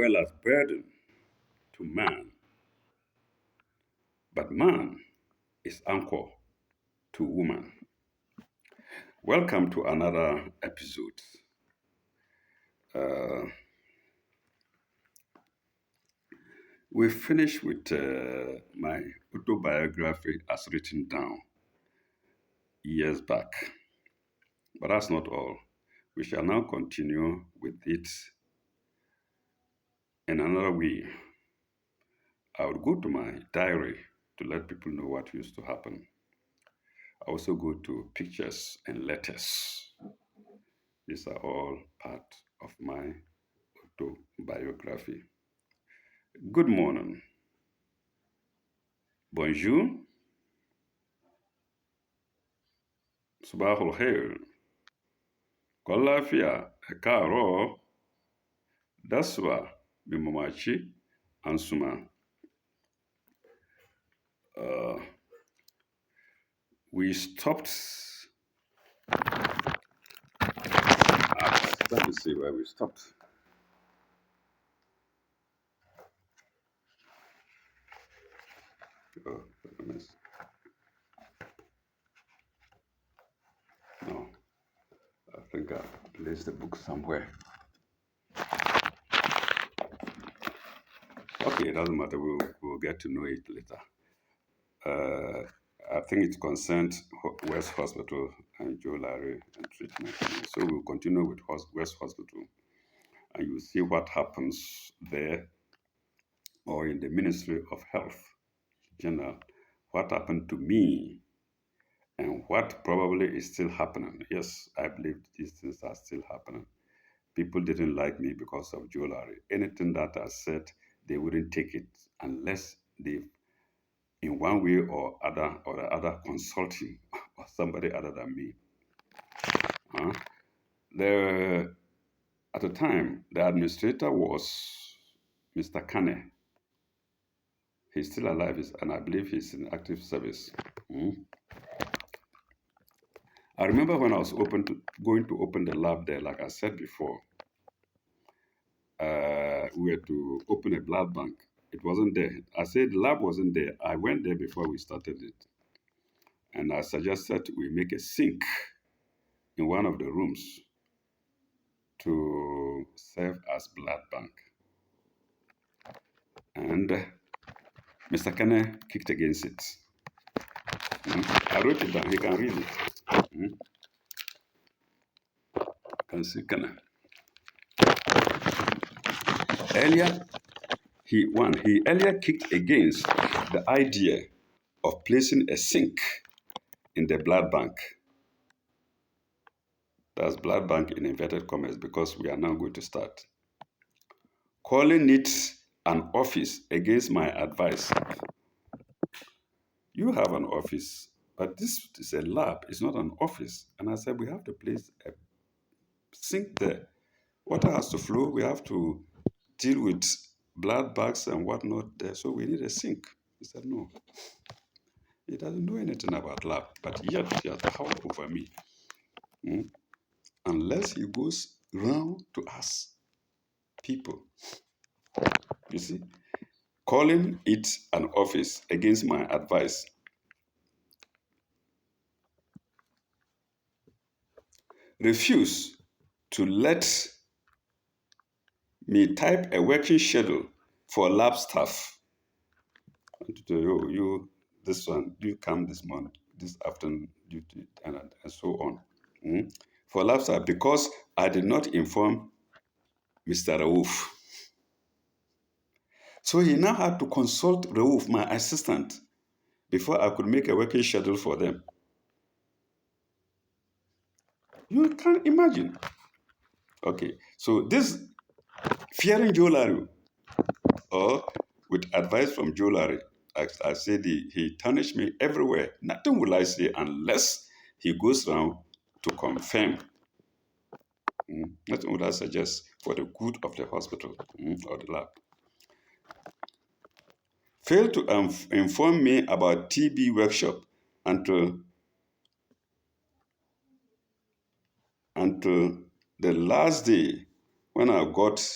well as burden to man, but man is anchor to woman. Welcome to another episode. Uh, we finished with my autobiography as written down years back, but that's not all. We shall now continue with it in another way. I would go to my diary to let people know what used to happen. I also go to pictures and letters. These are all part of my autobiography. Good morning, bonjour, subahul khair, kolafia, ekaro, daswa, bimamachi, ansuma. Uh, we stopped let me see where we stopped. Oh, goodness. No, I think I placed the book somewhere. Okay, it doesn't matter. We'll get to know it later. Uh, I think it concerned West Hospital and Joe Larry and treatment. So we'll continue with West Hospital and you'll see what happens there or in the Ministry of Health General, what happened to me and what probably is still happening. Yes, I believe these things are still happening. People didn't like me because of Joe Larry. Anything that I said, they wouldn't take it unless they in one way or the other consulting or somebody other than me. The, at the time, the administrator was Mr. Kane. He's still alive, and I believe he's in active service. I remember when I was going to open the lab there, like I said before, we had to open a blood bank. It wasn't there. I said the lab wasn't there. I went there before we started it. And I suggested we make a sink in one of the rooms to serve as blood bank. And Mr. Kane kicked against it. I wrote it down. He can read it. Can see Kane. Earlier, he earlier kicked against the idea of placing a sink in the blood bank. That's blood bank in inverted commas because we are now going to start. Calling it an office against my advice. You have an office, but this is a lab. It's not an office. And I said, we have to place a sink there. Water has to flow. We have to deal with blood bags and whatnot there. So we need a sink. He said, no. He doesn't know anything about lab, but yet he has power over me. Unless he goes round to ask people. You see? Calling it an office against my advice. Refuse to let me type a working schedule for lab staff. You this one, you come this month, this afternoon, and so on. For lab staff, because I did not inform Mr. Raouf. So he now had to consult Raouf, my assistant, before I could make a working schedule for them. You can imagine. Okay, so this fearing Joe Larry, or with advice from Joe Larry, I said he tarnished me everywhere. Nothing will I say unless he goes around to confirm. Nothing would I suggest for the good of the hospital or the lab. Failed to inform me about TB workshop until the last day when I got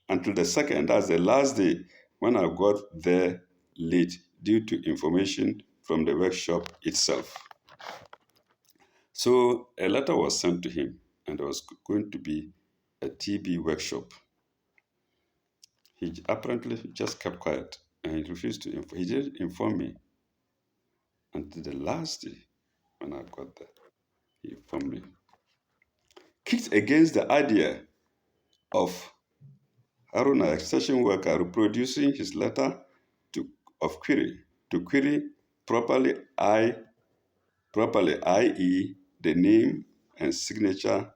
until the second, that's the last day, when I got there late due to information from the workshop itself. So a letter was sent to him, and there was going to be a TB workshop. He apparently just kept quiet, and he refused to inform. He didn't inform me until the last day when I got there. He informed me. Kicked against the idea of Haruna, a session worker, reproducing his letter of query to query properly, i.e., the name and signature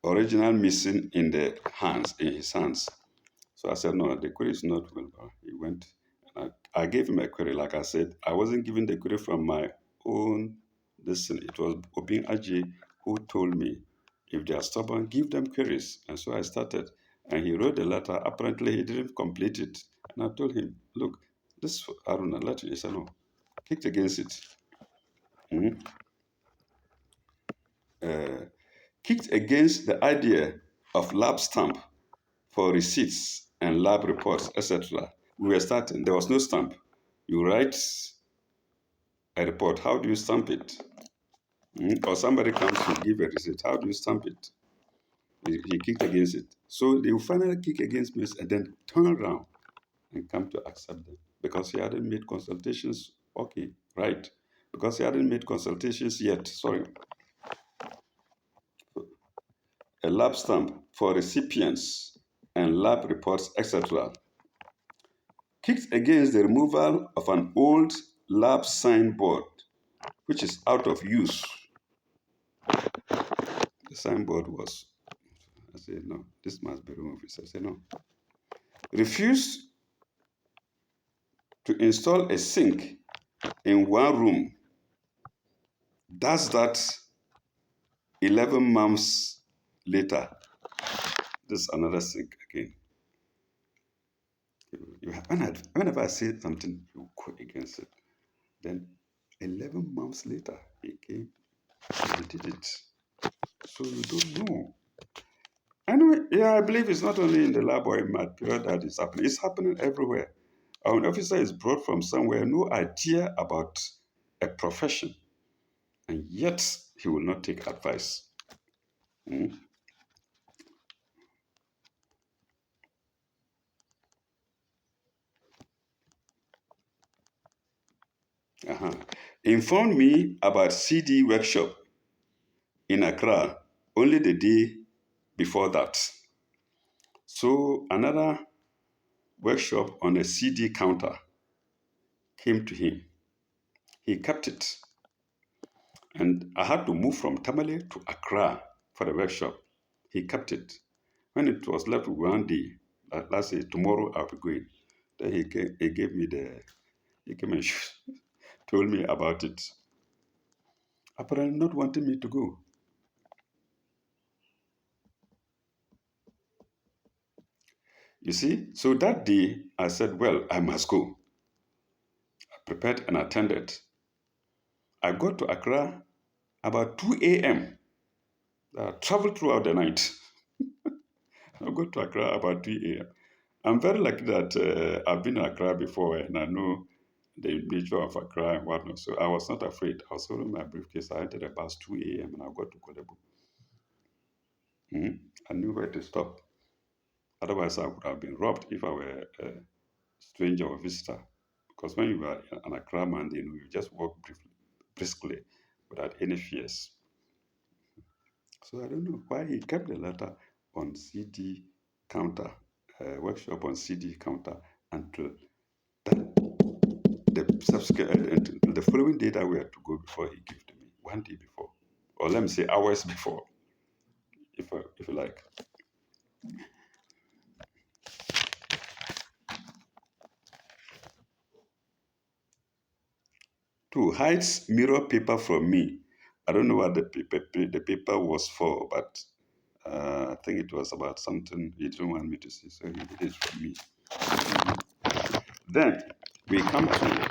original missing in his hands. So I said, no, the query is not Wilbur. He went, and I gave him a query. Like I said, I wasn't given the query from my own listen. It was Obin Aji who told me, if they are stubborn, give them queries. And so I started. And he wrote the letter. Apparently, he didn't complete it. And I told him, look, this Aruna letter. He said, no, kicked against it. Kicked against the idea of lab stamp for receipts and lab reports, etc. We were starting. There was no stamp. You write a report. How do you stamp it? Or somebody comes to give a receipt. How do you stamp it? He kicked against it. So they will finally kick against me and then turn around and come to accept them because he hadn't made consultations. Okay, right. Because he hadn't made consultations yet. Sorry. A lab stamp for recipients and lab reports, etc. Kicked against the removal of an old lab signboard, which is out of use. The signboard was, I said, no, this must be removed. I said, no. Refused to install a sink in one room. Does that 11 months later. This is another sink again. Whenever I say something, you go against it. Then 11 months later, he came and did it. So you don't know. Anyway, yeah, I believe it's not only in the lab or in my period that is happening. It's happening everywhere. An officer is brought from somewhere, no idea about a profession, and yet he will not take advice. Informed me about CD workshop in Accra only the day before that. So another workshop on a CD counter came to him. He kept it. And I had to move from Tamale to Accra for the workshop. He kept it. When it was left with one day, let's say tomorrow I'll be going, then he gave me he came and told me about it. Apparently not wanting me to go. You see, so that day I said, well, I must go. I prepared and attended. I got to Accra about 2 a.m. I traveled throughout the night. I got to Accra about 2 a.m. I'm very lucky that I've been in Accra before and I know the nature of Accra and whatnot. So I was not afraid. I was holding my briefcase. I entered at about 2 a.m. and I got to Kolebu. I knew where to stop. Otherwise, I would have been robbed if I were a stranger or visitor. Because when you are an Accra man, you just walk briskly without any fears. So I don't know why he kept the letter on CD counter, workshop on CD counter until the following day that we had to go before he gave to me, one day before, or let me say hours before, if you like. Two, hides mirror paper from me. I don't know what the paper was for, but I think it was about something he didn't want me to see, so he did it for me. Then we come to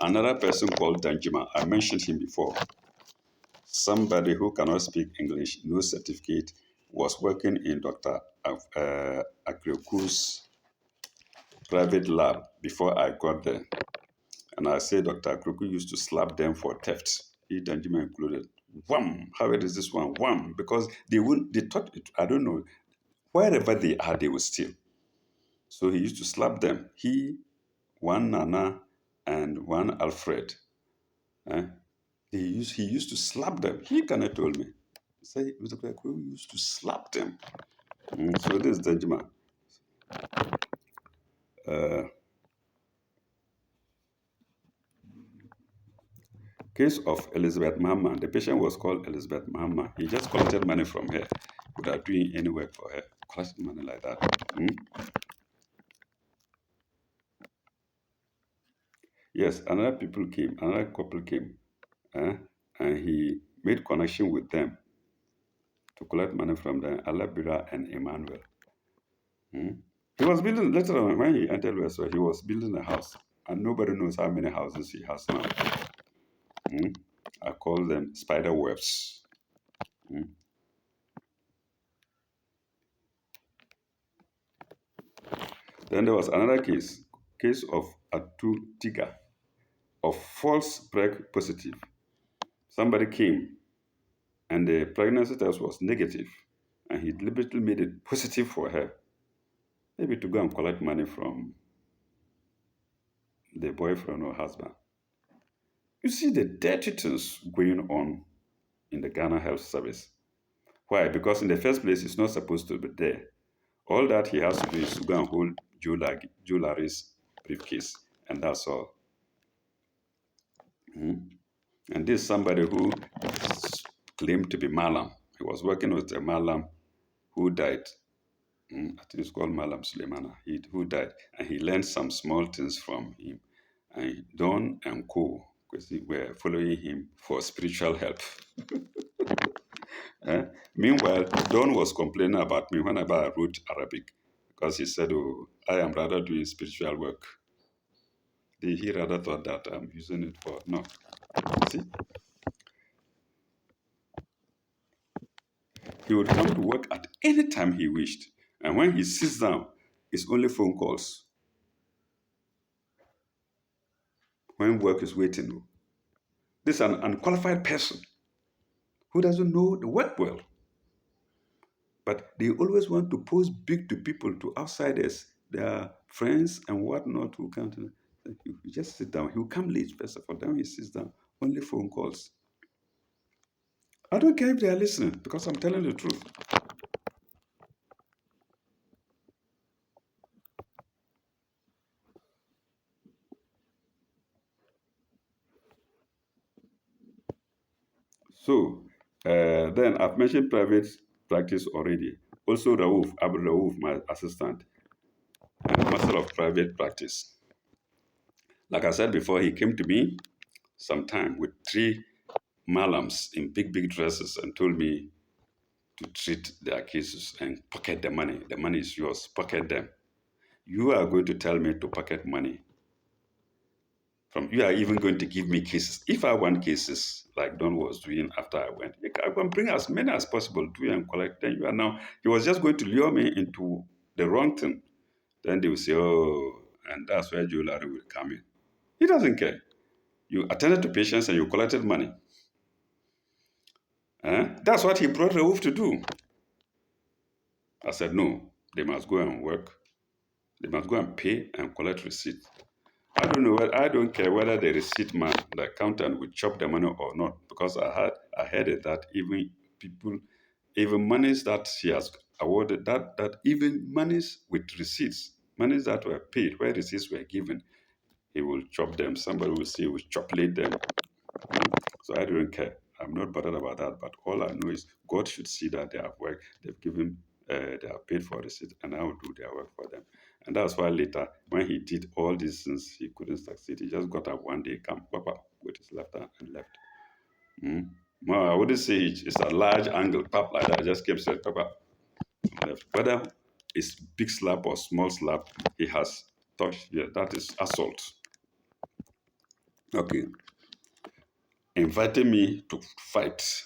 another person called Danjuma. I mentioned him before. Somebody who cannot speak English, no certificate, was working in Dr. Akreku's private lab before I got there. And I say Dr. Akreku used to slap them for theft, he Danjuma included. Wham! How is this one? Wham! Because they thought it, I don't know, wherever they are, they will steal. So he used to slap them. He, one Nana, and one Alfred. Eh? He used to slap them. He kind of told me. He said, Mr. Kwaku used to slap them. So this is Danjuma. Case of Elizabeth Mahama. The patient was called Elizabeth Mahama. He just collected money from her without doing any work for her. Collected money like that. Yes, another couple came, and he made connection with them to collect money from them, Alabira and Emmanuel. He was building, later on when he entered Westwell, he was building a house, and nobody knows how many houses he has now. I call them spider webs. Then there was another case of Atu Tiga, of false preg positive. Somebody came and the pregnancy test was negative, and he deliberately made it positive for her, maybe to go and collect money from the boyfriend or husband. You see the dirty things going on in the Ghana Health Service. Why? Because in the first place, it's not supposed to be there. All that he has to do is to go and hold Joe Larry's briefcase, and that's all. And this is somebody who claimed to be Malam. He was working with a Malam who died. I think it's called Malam Suleimana, who died. And he learned some small things from him. And Don and Co. were following him for spiritual help. Meanwhile, Don was complaining about me whenever I wrote Arabic, because he said, oh, I am rather doing spiritual work. He rather thought that I'm using it for, no. See? He would come to work at any time he wished. And when he sits down, it's only phone calls. When work is waiting. This is an unqualified person who doesn't know the work well. But they always want to pose big to people, to outsiders, their friends and whatnot who come to. You just sit down. He will come late, first of all. Then he sits down. Only phone calls. I don't care if they are listening, because I'm telling the truth. So, then I've mentioned private practice already. Also, Abdul Rauf, my assistant, and master of private practice. Like I said before, he came to me sometime with 3 malams in big, big dresses and told me to treat their cases and pocket the money. The money is yours, pocket them. You are going to tell me to pocket money. You are even going to give me cases. If I want cases like Don was doing after I went, I can bring as many as possible, do and collect. Then you are now, he was just going to lure me into the wrong thing. Then they will say, oh, and that's where Joe Larry will come in. He doesn't care. You attended to patients and you collected money. That's what he brought Rauf to do. I said, no, they must go and work. They must go and pay and collect receipt. I don't care whether the receipt man, the accountant, will chop the money or not, because I heard it that even monies that he has awarded, that even monies with receipts, monies that were paid, where receipts were given, he will chop them. Somebody will say he will chocolate them. So I don't care. I'm not bothered about that. But all I know is God should see that they have worked, they've given, they have paid for receipt, and I will do their work for them. And that's why later, when he did all these things, he couldn't succeed. He just got up one day, come, papa, with his left hand and left. Well, I wouldn't say it's a large angle, pop like that. I just kept saying, papa, left. Whether it's big slap or small slap, he has touched. Yeah, that is assault. Okay. Inviting me to fight.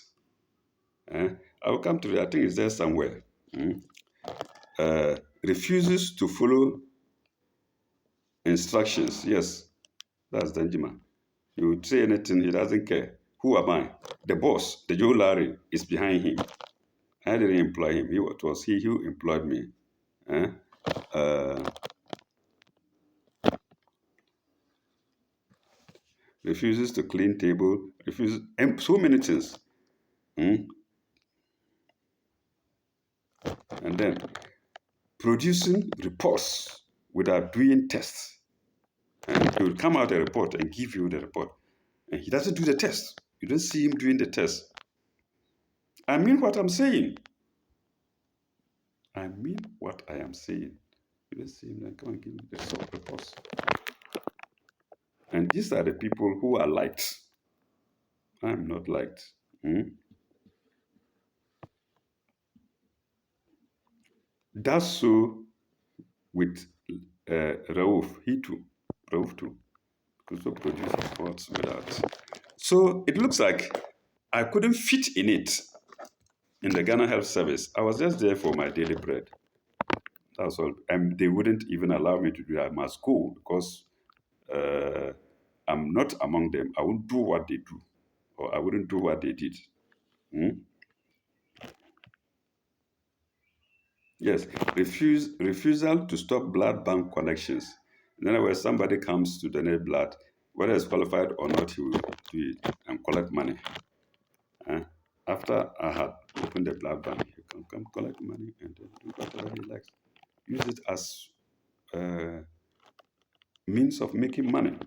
I'll come to it. I think it's there somewhere. Refuses to follow instructions. Yes, that's Danjuma. You would say anything, he doesn't care. Who am I? The boss, the Joe Larry, is behind him. I didn't employ him. It was he who employed me. Eh? Refuses to clean table, refuses, and so many things. And then producing reports without doing tests. And he will come out a report and give you the report. And he doesn't do the test. You don't see him doing the test. I mean what I'm saying. I mean what I am saying. You don't see him then come and give you the reports. And these are the people who are liked. I'm not liked. That's so with Rauf. Rauf too. Also produce reports without. So it looks like I couldn't fit in it in the Ghana Health Service. I was just there for my daily bread. That's all. And they wouldn't even allow me to do that. I must go because I'm not among them. I won't do what they do, or I wouldn't do what they did. Yes, refusal to stop blood bank collections. In other words, somebody comes to donate blood, whether it's qualified or not, he will do it and collect money. After I had opened the blood bank, he can come collect money and then do whatever he likes. Use it as means of making money.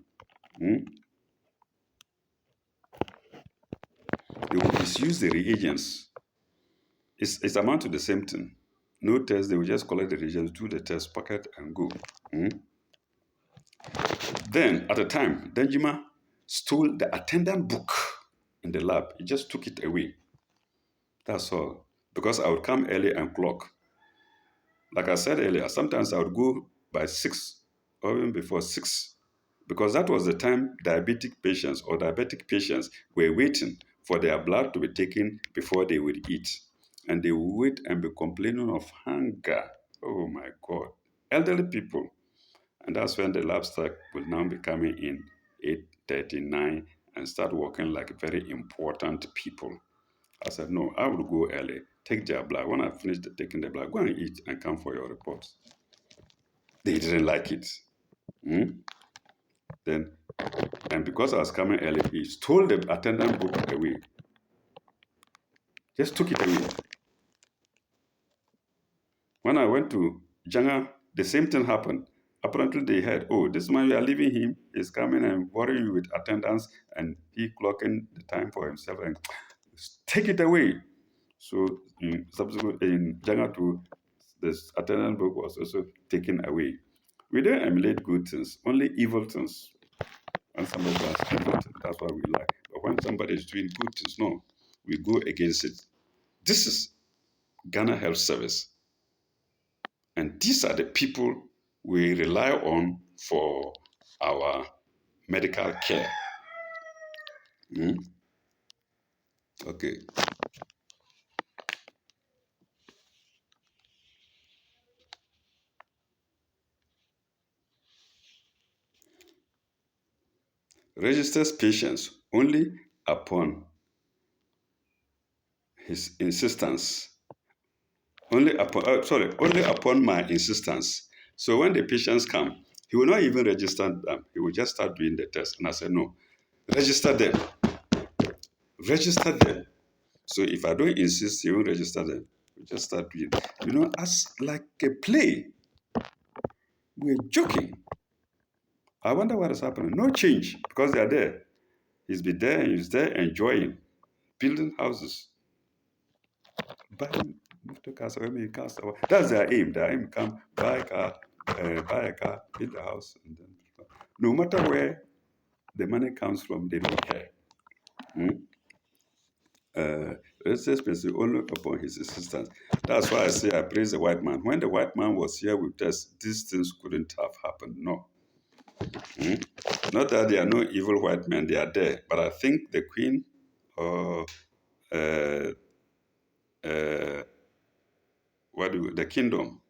They will misuse the reagents. It's amount to the same thing. No test, they will just collect the reagents, do the test, pocket, and go. Then, at the time, Danjuma stole the attendant book in the lab. He just took it away. That's all. Because I would come early and clock. Like I said earlier, sometimes I would go by 6 or even before 6. Because that was the time diabetic patients were waiting for their blood to be taken before they would eat. And they would wait and be complaining of hunger. Oh my God. Elderly people. And that's when the lab staff will now be coming in 8:39 and start working like very important people. I said, no, I will go early, take their blood. When I finish taking the blood, go and eat and come for your reports. They didn't like it. Then, and because I was coming early, he stole the attendant book away. Just took it away. When I went to Janga, the same thing happened. Apparently, they heard, oh, this man, you are leaving him, he's coming and worrying you with attendance, and he clocking the time for himself, and take it away. So, in Janga too, this attendance book was also taken away. We don't emulate good things, only evil things. When somebody does evil things, that's what we like. But when somebody is doing good things, no, we go against it. This is Ghana Health Service. And these are the people we rely on for our medical care. Okay. Registers patients only upon his insistence. Only upon my insistence. So when the patients come, he will not even register them. He will just start doing the test. And I said, no, register them. Register them. So if I don't insist, he won't register them. We just start doing, as like a play. We're joking. I wonder what is happening. No change because they are there. He's there enjoying, building houses, buying motor cars, or maybe cars. That's their aim. Their aim come buy a car, build a house, and then no matter where the money comes from, they don't care. It's expensive only upon his assistance. That's why I say I praise the white man. When the white man was here with us, these things couldn't have happened. No. Not that there are no evil white men, they are there. But I think the Queen or the kingdom,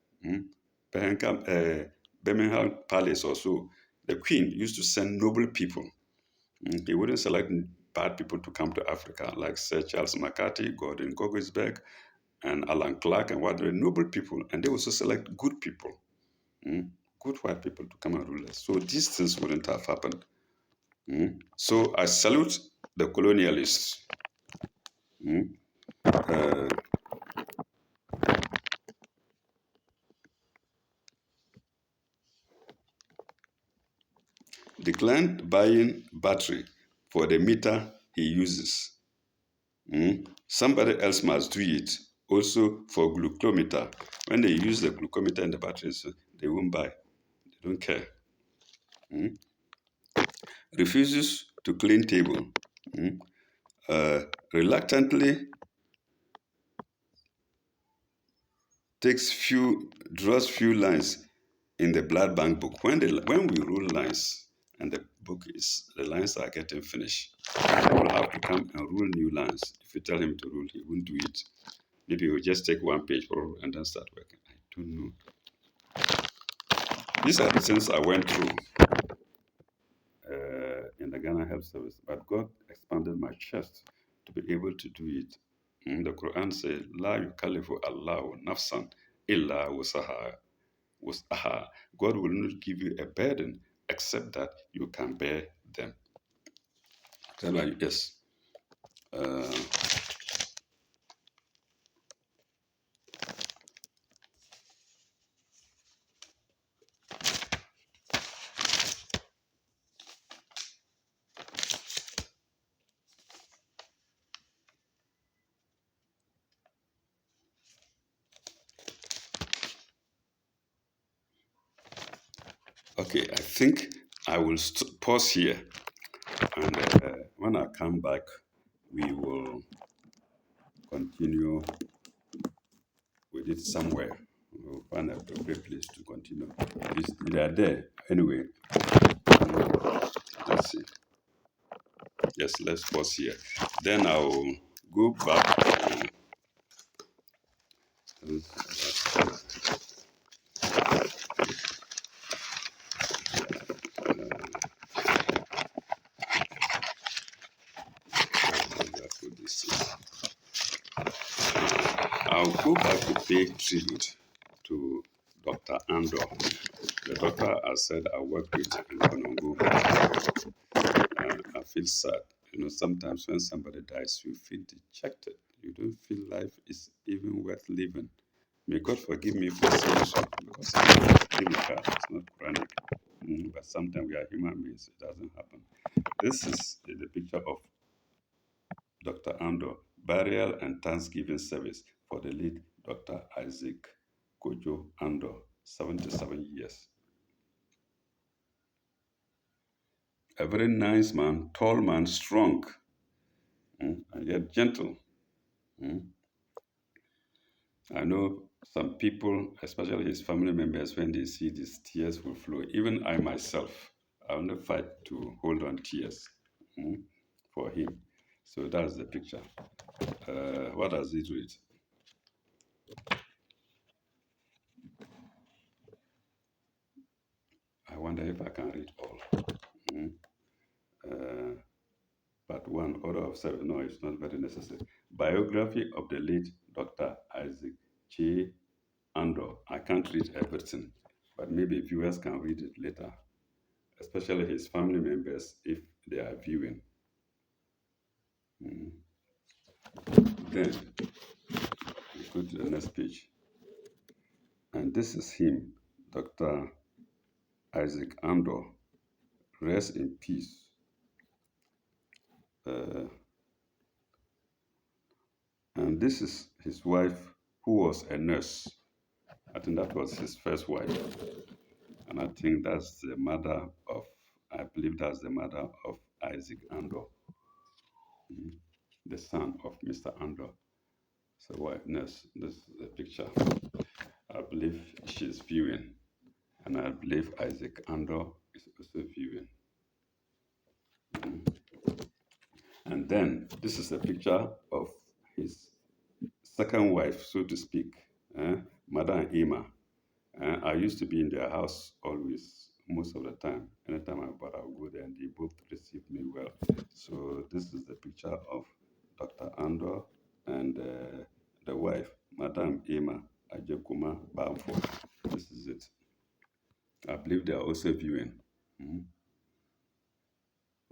Birmingham Palace or so, the Queen used to send noble people. He wouldn't select bad people to come to Africa, like Sir Charles McCarthy, Gordon Gogelsberg, and Alan Clark, and what they were noble people, and they also select good people, good white people to come and rule us. So these things wouldn't have happened. So I salute the colonialists. Uh, declined buying battery for the meter he uses. Somebody else must do it. Also for glucometer, when they use the glucometer in the batteries, they won't buy. They don't care. Refuses to clean table. Reluctantly draws few lines in the blood bank book. When we rule lines and the lines are getting finished, he will have to come and rule new lines. If you tell him to rule, he won't do it. Maybe he will just take one page and then start working. I don't know. These are the things I went through in the Ghana Health Service, but God expanded my chest to be able to do it. The Quran says, La yukallifu Allahu nafsan illa wusaha. God will not give you a burden except that you can bear them. Yes. Okay, I think I will pause here, and when I come back, we will continue with it somewhere. We'll find a great place to continue. They are there anyway. Let's see. Yes, let's pause here. Then I'll go back. I'll go back to pay tribute to Dr. Andor. The doctor has said I worked with in Konongo. I feel sad. Sometimes when somebody dies, you feel dejected. You don't feel life is even worth living. May God forgive me for saying so, because it's not chronic. But sometimes we are human beings, it doesn't happen. This is the picture of Dr. Andor, burial and Thanksgiving service for the late Dr. Isaac Kojo Andor, 77 years. A very nice man, tall man, strong, and yet gentle. I know some people, especially his family members, when they see these tears will flow. Even I myself, I only fight to hold on tears for him. So that's the picture. What does it read? I wonder if I can read all. Part 1, order of service. No, it's not very necessary. Biography of the late Dr. Isaac J. Andor. I can't read everything, but maybe viewers can read it later, especially his family members if they are viewing. Then we go to the next page. And this is him, Dr. Isaac Andor. Rest in peace. And this is his wife, who was a nurse. I think that was his first wife. And I think that's the mother of, I believe that's the mother of Isaac Andor, the son of Mr. Andor. So, white nurse, this is the picture. I believe she's viewing. And I believe Isaac Andor is also viewing. And then this is a picture of his second wife, so to speak, Madam Ima. I used to be in their house always, most of the time. Anytime I bought, I would go there and they both received me well. So this is the picture of Dr. Andor and the wife, Madam Ima Ajekuma Bamfo. This is it. I believe they are also viewing. Mhm.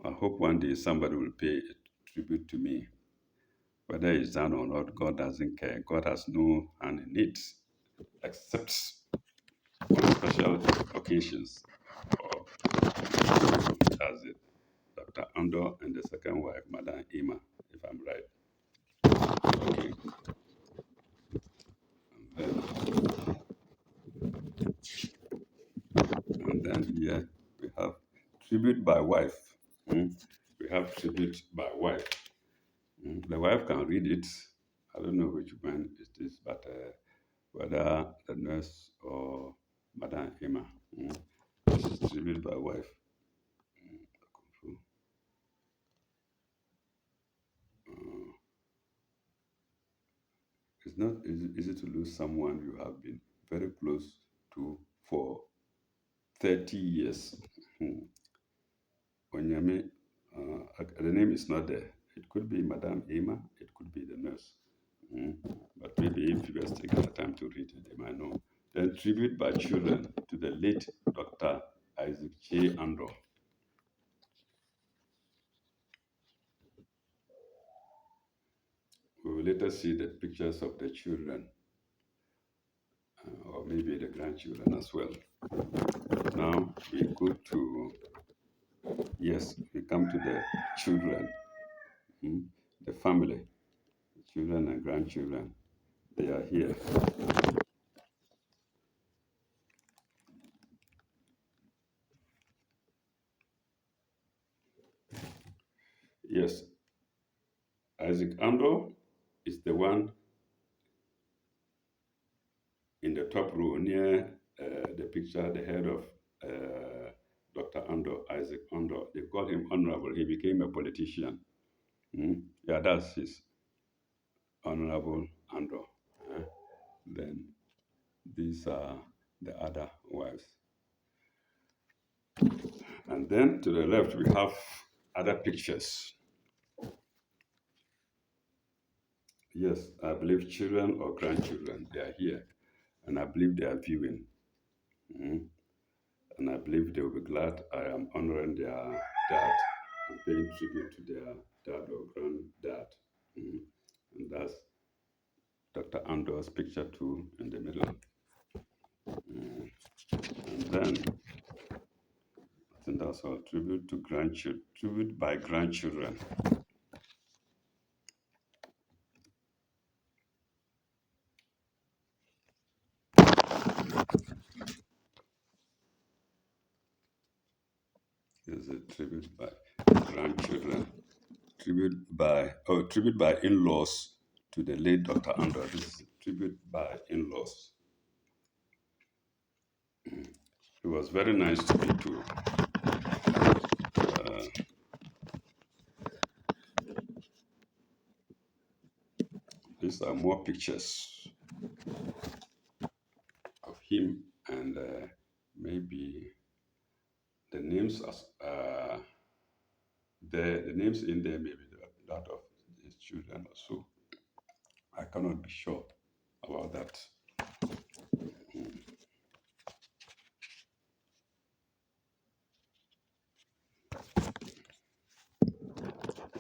I hope one day somebody will pay a tribute to me. Whether it's done or not, God doesn't care. God has no hand in it, except on special occasions. Or that's it. Dr. Andor and the second wife, Madam Ima, if I'm right. Okay. And then here we have tribute by wife. Mm. We have tribute by wife. The wife can read it. I don't know which one it is, but whether the nurse or Madam Emma. This is tribute by wife. Uh, it's not easy to lose someone you have been very close to for 30 years. Onyame, the name is not there. It could be Madame Emma, it could be the nurse. But maybe if you guys take the time to read it, they might know. Then tribute by children to the late Dr. Isaac J. Andor. We will later see the pictures of the children, or maybe the grandchildren as well. Now we go to, yes, we come to the children, the family, children and grandchildren. They are here. Yes, Isaac Andor is the one in the top row near the picture, the head of Dr. Andor, Isaac Andor. They call him Honorable. He became a politician. Yeah, that's his Honorable Andor. Then these are the other wives. And then to the left, we have other pictures. Yes, I believe children or grandchildren, they are here. And I believe they are viewing. Mm. And I believe they will be glad I am honoring their dad and paying tribute to their dad or granddad. Mm. And that's Dr. Andor's picture too in the middle. And then I think that's all tribute to grandchildren, tribute by grandchildren. Is a tribute by grandchildren. Tribute by in-laws to the late Dr. Andor. This is tribute by in-laws. It was very nice to me too. These are more pictures of him and maybe the names as the names in there maybe that of his children or so. I cannot be sure about that.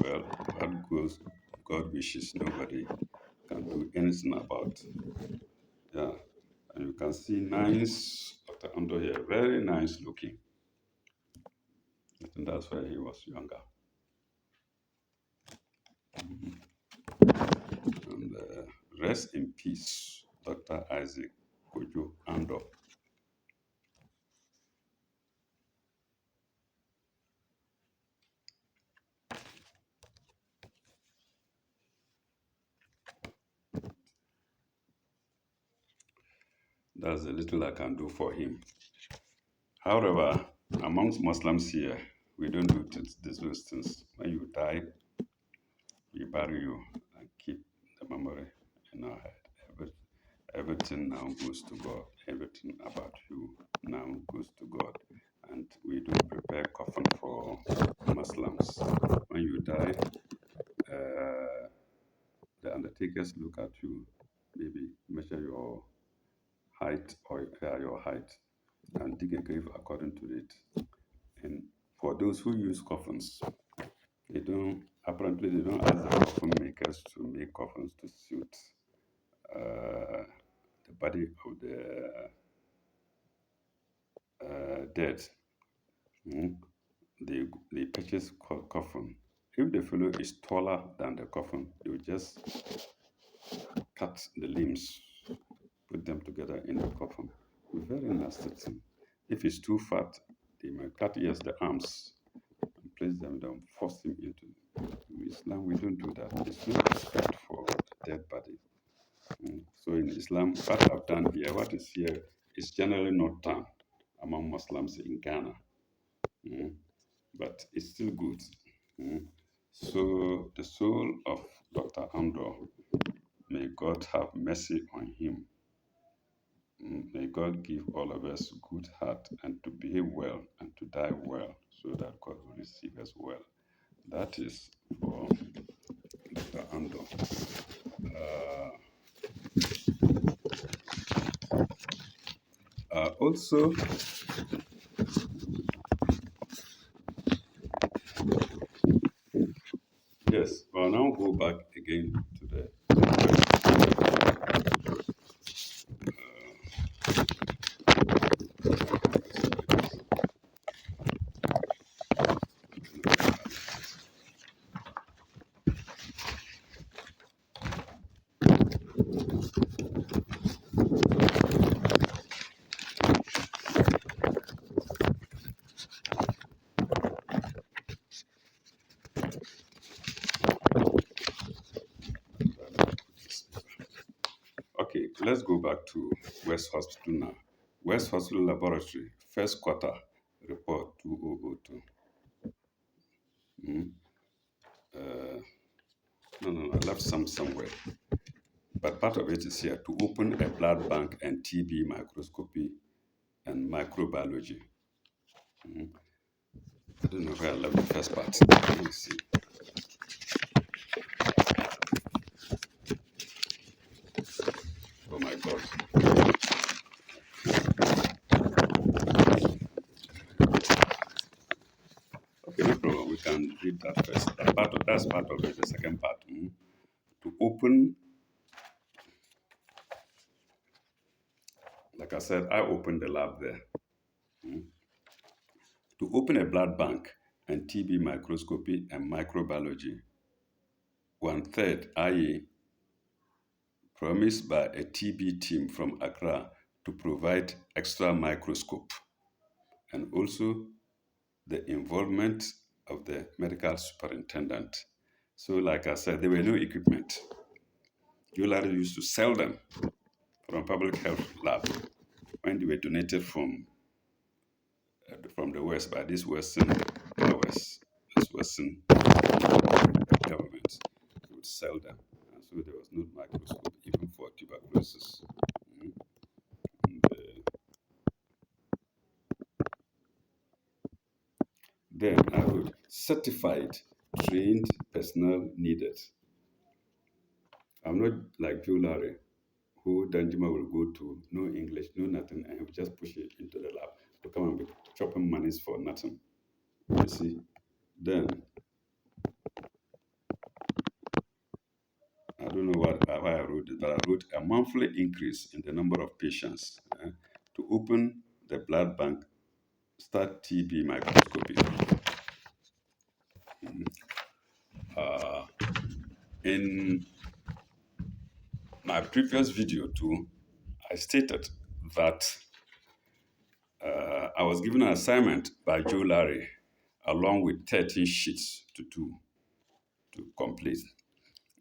Well, what goes, God wishes, nobody can do anything about. Yeah, and you can see nice Dr. Ando here, very nice looking. I think that's why he was younger. And rest in peace, Dr. Isaac Kojo Ando. That's the little I can do for him. However, amongst Muslims here, we don't do those things. When you die, we bury you and keep the memory in our head. Everything everything now goes to God. Everything about you now goes to God. And we do prepare coffin for Muslims. When you die, the undertakers look at you, maybe measure your height or your height, and dig a grave according to it. And for those who use coffins, they don't ask the coffin makers to make coffins to suit the body of the dead. Mm. They purchase coffin. If the fellow is taller than the coffin, they will just cut the limbs, put them together in the coffin. Very nasty thing. If he's too fat, they might cut the arms and place them down, force him into. In Islam, we don't do that. There's no respect for a dead body. So in Islam, what I've done here, what is here, is generally not done among Muslims in Ghana. But it's still good. So the soul of Dr. Amdo, may God have mercy on him. May God give all of us good heart and to behave well and to die well so that God will receive us well. That is for Dr. Amdo. Also, yes, I'll now go back again to the Okay, let's go back to West Hospital now. West Hospital Laboratory, first quarter report 2002. No, I left some somewhere. But part of it is here to open a blood bank and TB microscopy and microbiology. I don't know where I left the first part. Let me see. Oh my God. Okay, no problem. We can read that first. That's part of it, the second part. To open, like I said, I opened the lab there. To open a blood bank and TB microscopy and microbiology, one third, i.e., promised by a TB team from Accra to provide extra microscope, and also the involvement of the medical superintendent. So, like I said, there were no equipment. ULAR used to sell them from public health lab when they were donated from the West by this Western powers, this Western government. They would sell them. And so there was no microscope even for tuberculosis. And, then I wrote certified, trained personnel needed. I'm not like Joe Larry, who Danjuma will go to, no English, no nothing, and he'll just push it into the lab to come and be chopping monies for nothing. You see? Then, I don't know why I wrote it, but I wrote a monthly increase in the number of patients to open the blood bank, start TB microscopy. In my previous video too, I stated that I was given an assignment by Joe Larry along with 13 sheets to do to complete.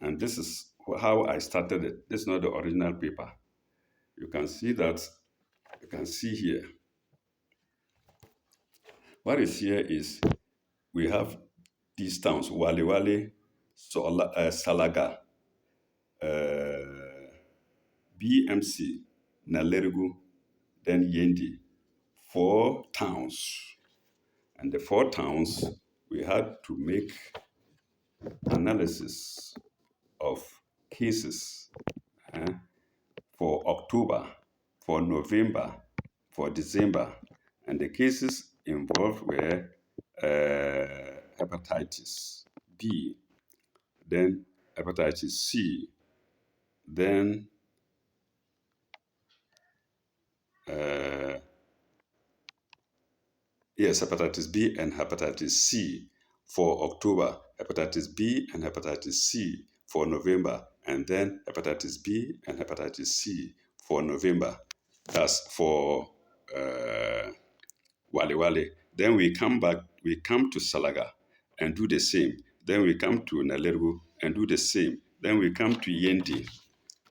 And this is how I started it. This is not the original paper. You can see that, you can see here. What is here is we have these towns, Wale Wale, Salaga, BMC, Nalerigu, then Yendi. 4 towns. And the 4 towns, we had to make analysis of cases for October, for November, for December. And the cases involved were hepatitis B, then hepatitis C, then hepatitis B and hepatitis C for October, hepatitis B and hepatitis C for November, and then hepatitis B and hepatitis C for November. That's for Wale Wale. Then we come back, we come to Salaga and do the same. Then we come to Nalerigu and do the same. Then we come to Yendi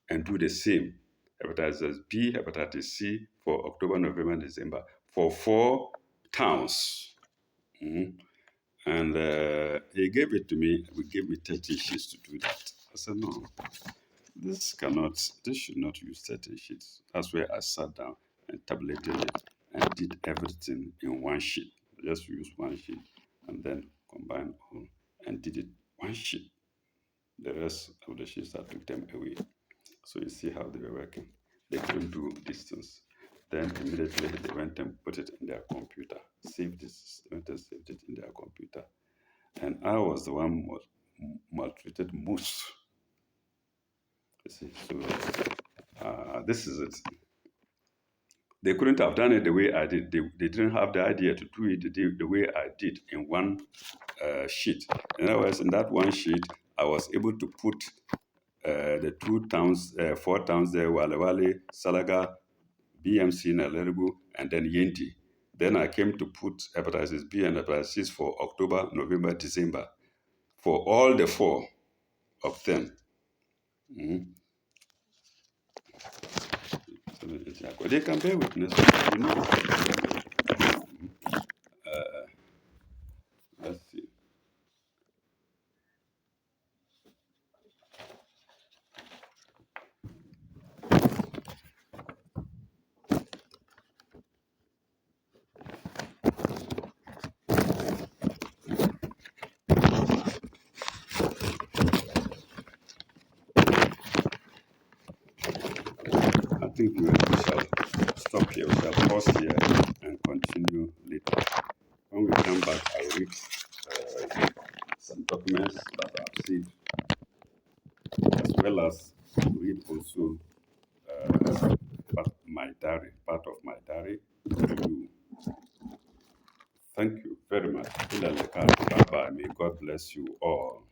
and do the same. Hepatitis B, hepatitis C for October, November, and December for 4 towns. And he gave it to me. He gave me 30 sheets to do that. I said, no, this should not use 30 sheets. That's where I sat down and tabulated it and did everything in one sheet. Just use one sheet and then combine all and did it one sheet. The rest of the sheets, I took them away. So you see how they were working. They couldn't do distance. Then immediately they went and put it in their computer. Saved it in their computer. And I was the one maltreated most. You see, so this is it. They couldn't have done it the way I did. They didn't have the idea to do it the way I did in one sheet. In other words, in that one sheet, I was able to put the 4 towns there, Wale Wale, Salaga, BMC, Nalerigu, and then Yendi. Then I came to put hepatitis B and hepatitis C for October, November, December, for all the 4 of them. So they can bear witness. Let's see. I think we shall stop here. We shall pause here and continue later. When we come back, I'll read some documents that I've seen, as well as read also part of my diary to you. Thank you very much. Bye-bye. May God bless you all.